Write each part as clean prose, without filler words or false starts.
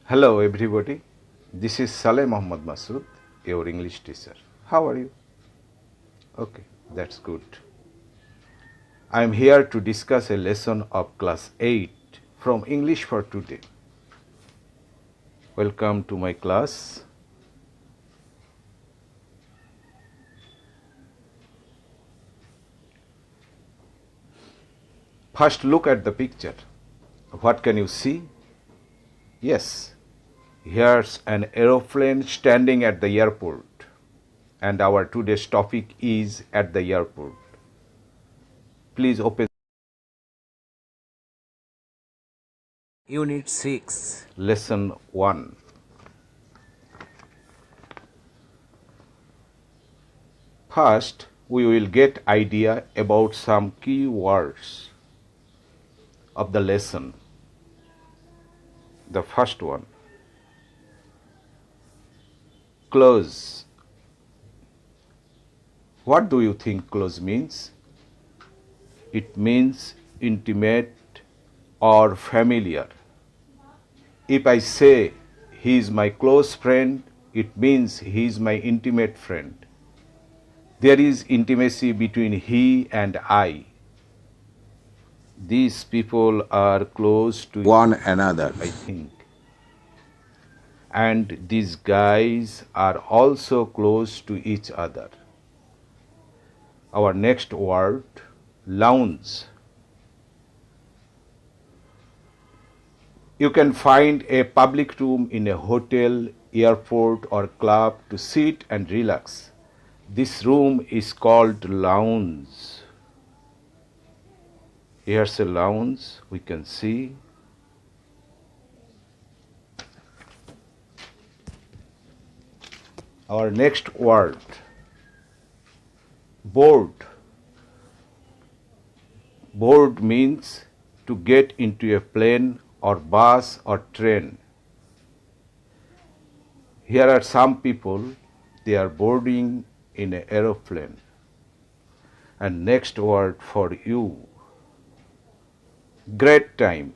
Hello everybody, this is Saleh Mohammad Masud, your English teacher. How are you? Okay, that's good. I am here to discuss a lesson of class 8 from English for today. Welcome to my class. First look at the picture. What can you see? Yes, here's an aeroplane standing at the airport. And our today's topic is at the airport. Please open Unit 6. lesson 1. First, we will get idea about some key words of the lesson. The first one, close. What do you think close means? It means intimate or familiar. If I say he is my close friend, it means he is my intimate friend. There is intimacy between he and I. These people are close to One another. I think. And these guys are also close to each other. Our next word, lounge. You can find a public room in a hotel, airport, or club to sit and relax. This room is called lounge. Here's a lounge, we can see. Our next word, board. Board means to get into a plane or bus or train. Here are some people, they are boarding in an aeroplane. And next word for you, great time.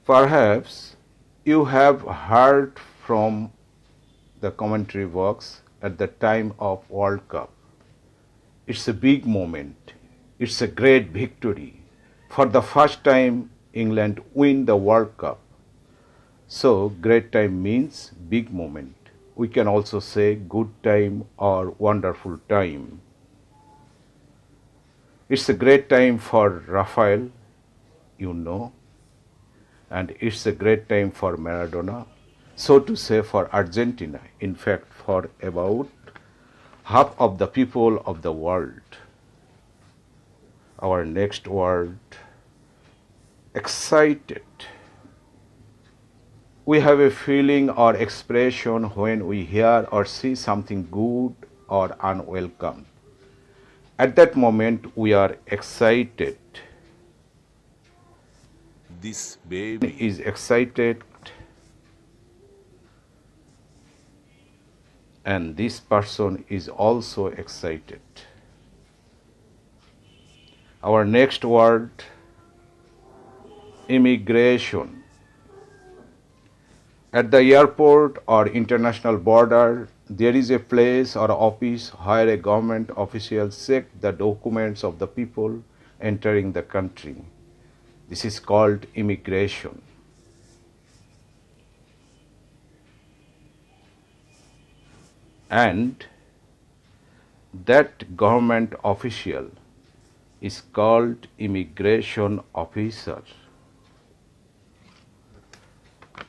Perhaps you have heard from the commentary box at the time of World Cup. It's a big moment. It's a great victory. For the first time, England win the World Cup. So, great time means big moment. We can also say good time or wonderful time. It's a great time for Rafael, you know, and it's a great time for Maradona, so to say for Argentina, in fact for about half of the people of the world. Our next word, excited. We have a feeling or expression when we hear or see something good or unwelcome. At that moment, we are excited. This baby Is excited, and this person is also excited. Our next word, immigration. At the airport or international border, there is a place or office where a government official checks the documents of the people entering the country. This is called immigration. And that government official is called immigration officer.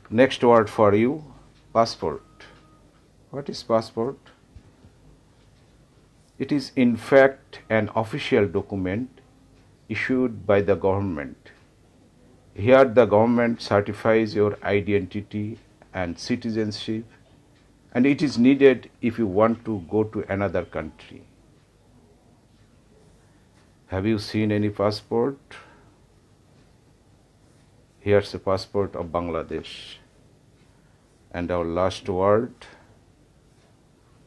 Next word for you, passport. What is passport? It is in fact an official document issued by the government. Here the government certifies your identity and citizenship, and it is needed if you want to go to another country. Have you seen any passport? Here's a passport of Bangladesh. And our last word,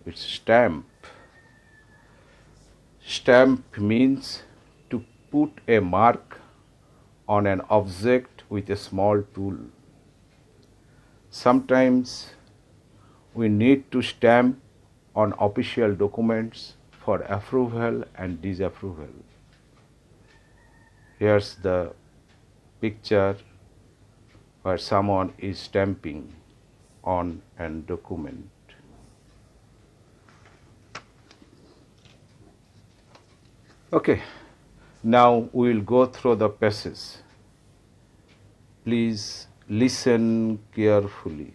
it's stamp. Stamp means to put a mark on an object with a small tool. Sometimes we need to stamp on official documents for approval and disapproval. Here's the picture where someone is stamping on a document. Okay, now we will go through the passage. Please listen carefully.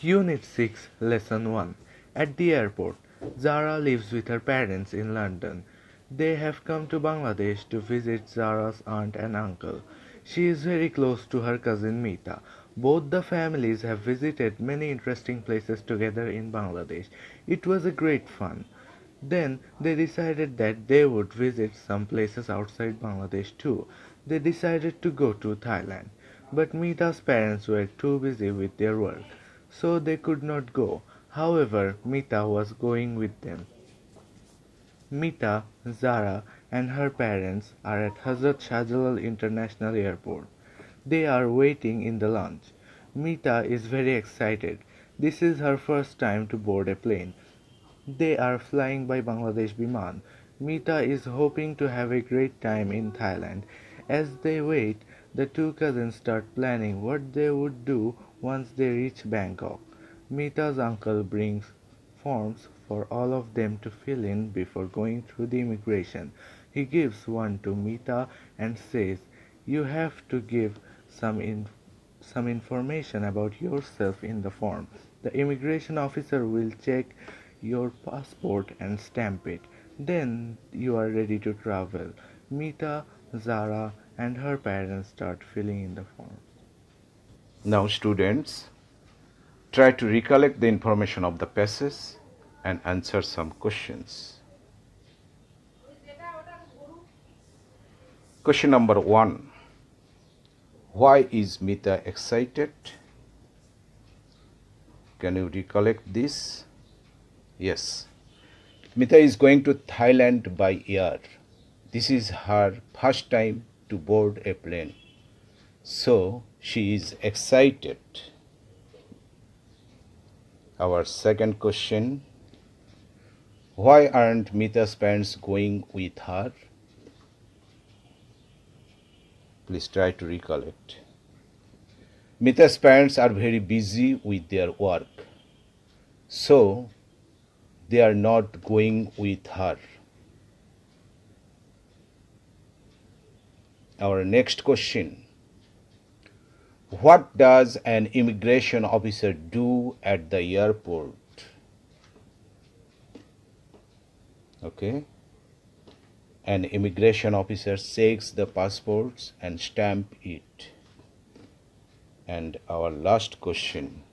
Unit 6, Lesson 1. At the airport, Zara lives with her parents in London. They have come to Bangladesh to visit Zara's aunt and uncle. She is very close to her cousin Mita. Both the families have visited many interesting places together in Bangladesh. It was a great fun. Then they decided that they would visit some places outside Bangladesh too. They decided to go to Thailand. But Mita's parents were too busy with their work, so they could not go. However, Mita was going with them. Mita, Zara, and her parents are at Hazrat Shahjalal International Airport. They are waiting in the lounge. Mita is very excited. This is her first time to board a plane. They are flying by Bangladesh Biman. Mita is hoping to have a great time in Thailand. As they wait, the two cousins start planning what they would do once they reach Bangkok. Mita's uncle brings forms for all of them to fill in before going through the immigration. He gives one to Mita and says, "You have to give some information about yourself in the form. The immigration officer will check your passport and stamp it. Then you are ready to travel." Mita, Zara, and her parents start filling in the form. Now, students, try to recollect the information of the passage and answer some questions. Question number 1. Why is Mita excited? Can you recollect this? Yes. Mita is going to Thailand by air. This is her first time to board a plane. So she is excited. Our second question. Why aren't Mita's parents going with her? Please try to recollect. Mita's parents are very busy with their work, so they are not going with her. Our next question. What does an immigration officer do at the airport? Okay. An immigration officer checks the passports and stamp it. And our last question.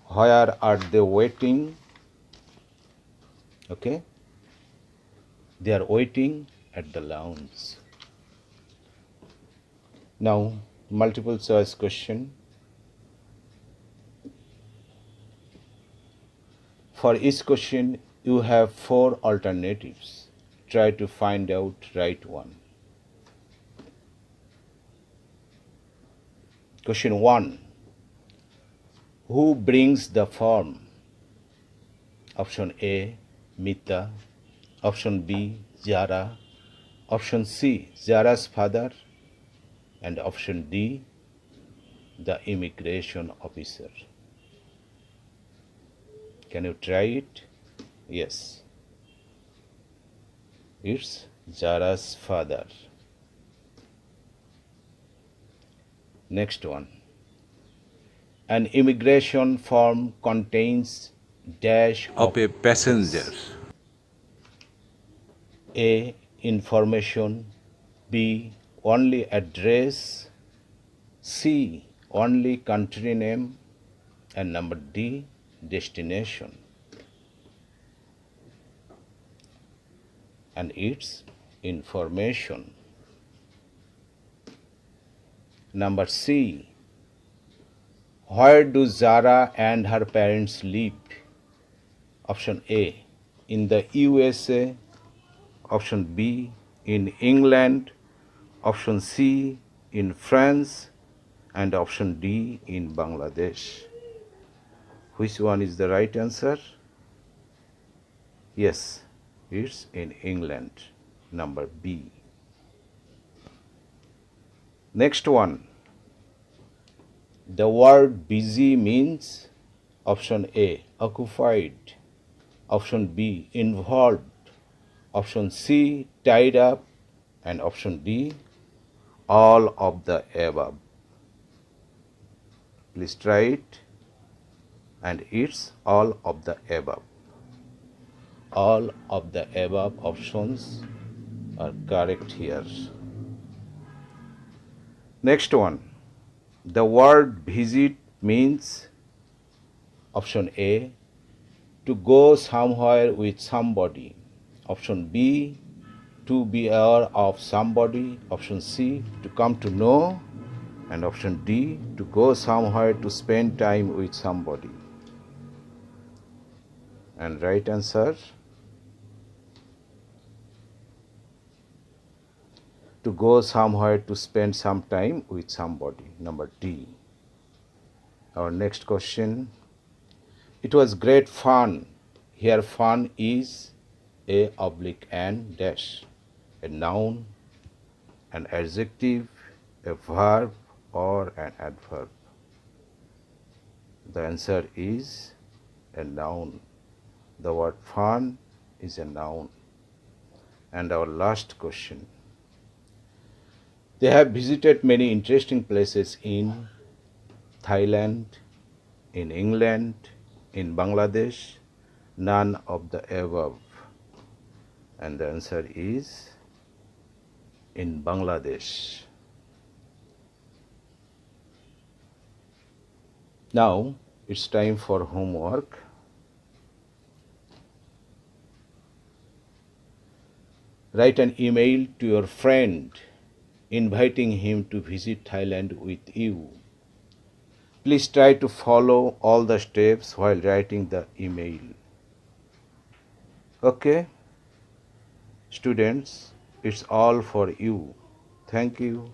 Where are they waiting? Okay. They are waiting at the lounge. Now, multiple choice question. For each question, you have 4 alternatives. Try to find out right one. Question 1. Who brings the form? Option A, Mita. Option B, Zara. Option C, Zara's father. And option D, the immigration officer. Can you try it? Yes. It's Zara's father. Next one. An immigration form contains dash of a passenger. A. Information. B. Only address. C. Only country name. And number D. Destination. And it's information. Number C. Where do Zara and her parents live? Option A, in the USA. Option B, in England. Option C, in France. And option D, in Bangladesh. Which one is the right answer? Yes, it's in England. Number B. Next one. The word busy means option A, occupied. Option B, involved. Option C, tied up. And option D, all of the above. Please try it. And it's all of the above. All of the above options are correct here. Next one. The word visit means option A, to go somewhere with somebody. Option B, to be aware of somebody. Option C, to come to know. And option D, to go somewhere to spend time with somebody. And right answer, to go somewhere to spend some time with somebody. Number D. Our next question. It was great fun. Here fun is A oblique N dash, a noun, an adjective, a verb, or an adverb. The answer is a noun. The word fun is a noun. And our last question. They have visited many interesting places in Thailand, in England, in Bangladesh, none of the above. And the answer is in Bangladesh. Now it's time for homework. Write an email to your friend inviting him to visit Thailand with you. Please try to follow all the steps while writing the email. Okay? Students, it's all for you. Thank you.